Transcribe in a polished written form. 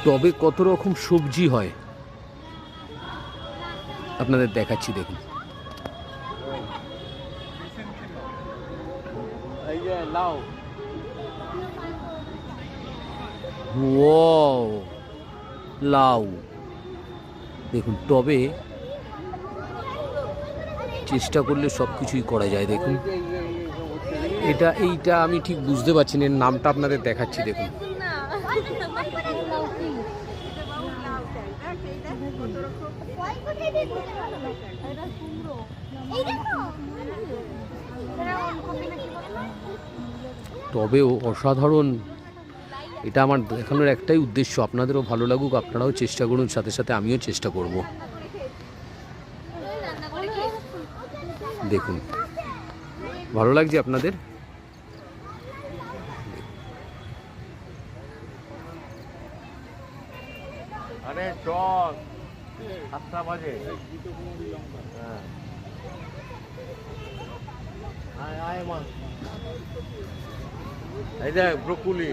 টবে কত রকম সবজি হয় আপনাদের দেখাচ্ছি, দেখুন। ওয়াও, লাউ দেখুন টবে, চেষ্টা করলে সব কিছুই করা যায়। দেখুন এইটা আমি ঠিক বুঝতে পারছি না, এর নামটা আপনাদের দেখাচ্ছি, দেখুন। টবেও অসাধারণ, এটা আমার দেখানোর একটাই উদ্দেশ্য, আপনাদেরও ভালো লাগুক, আপনারাও চেষ্টা করুন, সাথে সাথে আমিও চেষ্টা করব। দেখুন ভালো লাগছে আপনাদের? আরে চল 7টা বাজে। আয় আয় মা, এই দেখ ব্রকুলি।